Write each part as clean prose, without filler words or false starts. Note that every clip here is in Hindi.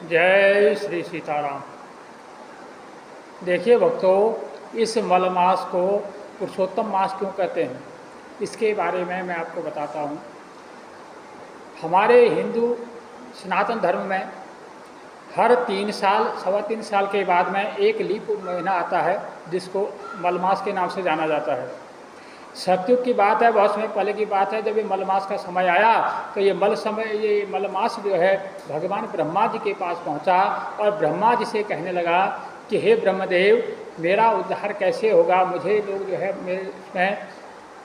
जय श्री सीताराम। देखिए भक्तों, इस मल मास को पुरुषोत्तम मास क्यों कहते हैं, इसके बारे में मैं आपको बताता हूँ। हमारे हिंदू सनातन धर्म में हर 3 साल, 3.25 साल के बाद में एक लीप महीना आता है जिसको मलमास के नाम से जाना जाता है। सतयुग की बात है, बहुत समय पहले की बात है। जब ये मलमास का समय आया तो ये मलमास जो है भगवान ब्रह्मा जी के पास पहुंचा और ब्रह्मा जी से कहने लगा कि हे ब्रह्मदेव, मेरा उद्धार कैसे होगा। मुझे लोग जो है मैं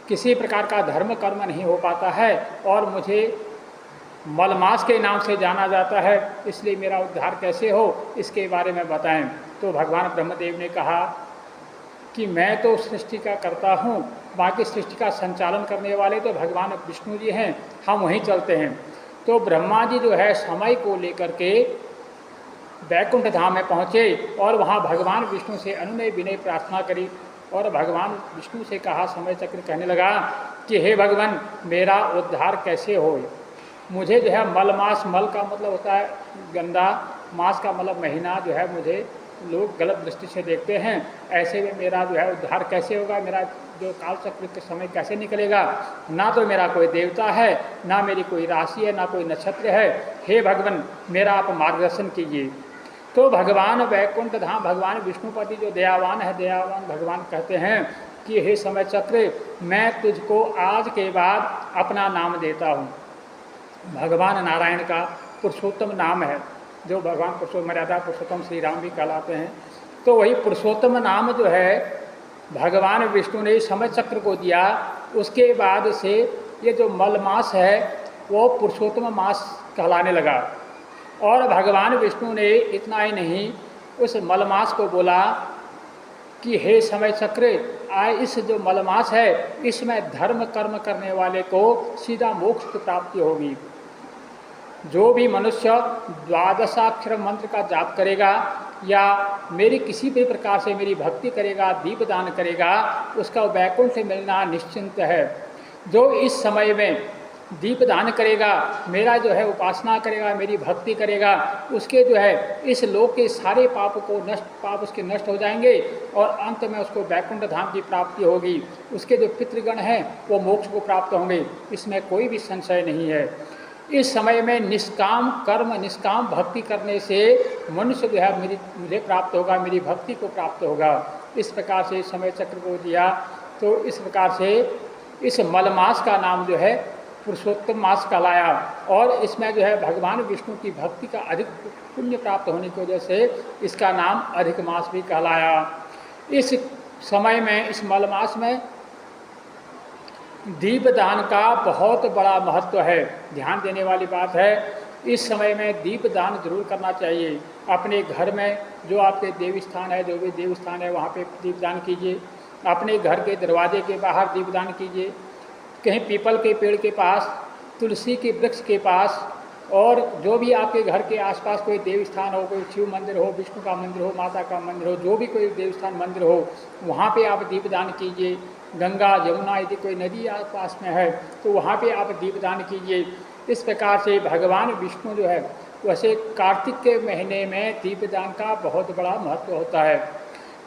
किसी प्रकार का धर्म कर्म नहीं हो पाता है और मुझे मलमास के नाम से जाना जाता है, इसलिए मेरा उद्धार कैसे हो, इसके बारे में बताएं। तो भगवान ब्रह्मदेव ने कहा कि मैं तो सृष्टि का करता हूँ, बाकी सृष्टि का संचालन करने वाले तो भगवान विष्णु जी हैं, हम वहीं चलते हैं। तो ब्रह्मा जी जो है समय को लेकर के वैकुंठ धाम में पहुँचे और वहाँ भगवान विष्णु से अनुनय विनय प्रार्थना करी और भगवान विष्णु से कहा, समय चक्र कहने लगा कि हे भगवान, मेरा उद्धार कैसे हो। मुझे जो है मलमास, मल का मतलब होता है गंदा, मास का मतलब महीना, जो है मुझे लोग गलत दृष्टि से देखते हैं। ऐसे में मेरा जो है उद्धार कैसे होगा, मेरा जो काल चक्र के समय कैसे निकलेगा। ना तो मेरा कोई देवता है, ना मेरी कोई राशि है, ना कोई नक्षत्र है। हे भगवान, मेरा आप मार्गदर्शन कीजिए। तो भगवान वैकुंठ धाम, भगवान विष्णुपति जो दयावान है, दयावान भगवान कहते हैं कि हे समय चक्र, मैं तुझको आज के बाद अपना नाम देता हूँ। भगवान नारायण का पुरुषोत्तम नाम है, जो भगवान पुरुषोत्तम, मर्यादा पुरुषोत्तम श्री राम भी कहलाते हैं। तो वही पुरुषोत्तम नाम जो है भगवान विष्णु ने समय चक्र को दिया। उसके बाद से ये जो मल मास है वो पुरुषोत्तम मास कहलाने लगा। और भगवान विष्णु ने इतना ही नहीं, उस मलमास को बोला कि हे समय चक्र, इस जो मलमास है इसमें धर्म कर्म करने वाले को सीधा मोक्ष की प्राप्ति होगी। जो भी मनुष्य 12 मंत्र का जाप करेगा या मेरी किसी भी प्रकार से मेरी भक्ति करेगा, दीपदान करेगा, उसका वैकुंठ मिलना निश्चिंत है। जो इस समय में दीपदान करेगा, मेरा जो है उपासना करेगा, मेरी भक्ति करेगा, उसके जो है इस लोक के सारे पाप उसके नष्ट हो जाएंगे और अंत में उसको वैकुंठ धाम की प्राप्ति होगी। उसके जो पितृगण हैं वो मोक्ष को प्राप्त होंगे, इसमें कोई भी संशय नहीं है। इस समय में निष्काम कर्म, निष्काम भक्ति करने से मनुष्य जो है मुझे प्राप्त होगा, मेरी भक्ति को प्राप्त होगा। इस प्रकार से समय चक्र को दिया। तो इस प्रकार से इस मलमास का नाम जो है पुरुषोत्तम मास कहलाया और इसमें जो है भगवान विष्णु की भक्ति का अधिक पुण्य प्राप्त होने की वजह से इसका नाम अधिक मास भी कहलाया। इस समय में, इस मलमास में दीपदान का बहुत बड़ा महत्व है, ध्यान देने वाली बात है। इस समय में दीपदान जरूर करना चाहिए। अपने घर में जो आपके देवी स्थान है, जो भी देव स्थान है, वहाँ पे दीपदान कीजिए। अपने घर के दरवाजे के बाहर दीपदान कीजिए, कहीं पीपल के पेड़ के पास, तुलसी के वृक्ष के पास, और जो भी आपके घर के आसपास कोई देव स्थान हो, कोई शिव मंदिर हो, विष्णु का मंदिर हो, माता का मंदिर हो, जो भी कोई देव स्थान मंदिर हो, वहाँ पे आप दीपदान कीजिए। गंगा यमुना यदि कोई नदी आसपास में है तो वहाँ पे आप दीपदान कीजिए। इस प्रकार से भगवान विष्णु जो है, वैसे कार्तिक के महीने में दीपदान का बहुत बड़ा महत्व होता है,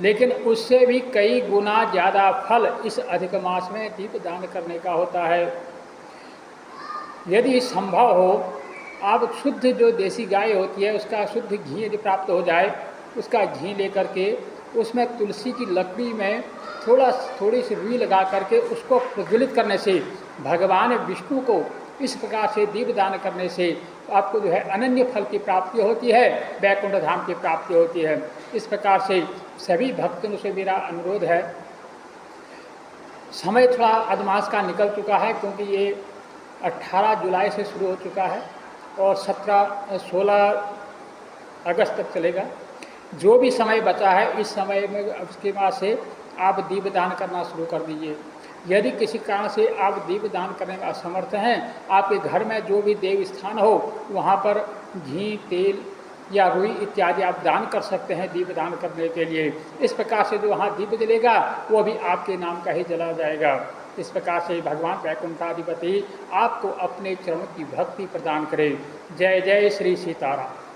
लेकिन उससे भी कई गुना ज़्यादा फल इस अधिक मास में दीपदान करने का होता है। यदि संभव हो, आप शुद्ध जो देसी गाय होती है उसका शुद्ध घी यदि प्राप्त हो जाए, उसका घी लेकर के उसमें तुलसी की लकड़ी में थोड़ी सी रुई लगा करके उसको प्रज्वलित करने से भगवान विष्णु को इस प्रकार से दीपदान करने से आपको जो है अनन्य फल की प्राप्ति होती है, वैकुंठ धाम की प्राप्ति होती है। इस प्रकार से सभी भक्तों से मेरा अनुरोध है। समय थोड़ा अधमास का निकल चुका है, क्योंकि ये 18 जुलाई से शुरू हो चुका है और 16 अगस्त तक चलेगा। जो भी समय बचा है इस समय में, उसके बाद से आप दीपदान करना शुरू कर दीजिए। यदि किसी कारण से आप दीपदान करने में असमर्थ हैं, आपके घर में जो भी देव स्थान हो वहाँ पर घी, तेल या रुई इत्यादि आप दान कर सकते हैं दीपदान करने के लिए। इस प्रकार से जो वहाँ दीप जलेगा वो भी आपके नाम का ही जला जाएगा। इस प्रकार से भगवान वैकुंठाधिपति आपको अपने चरणों की भक्ति प्रदान करे। जय जय श्री सीताराम।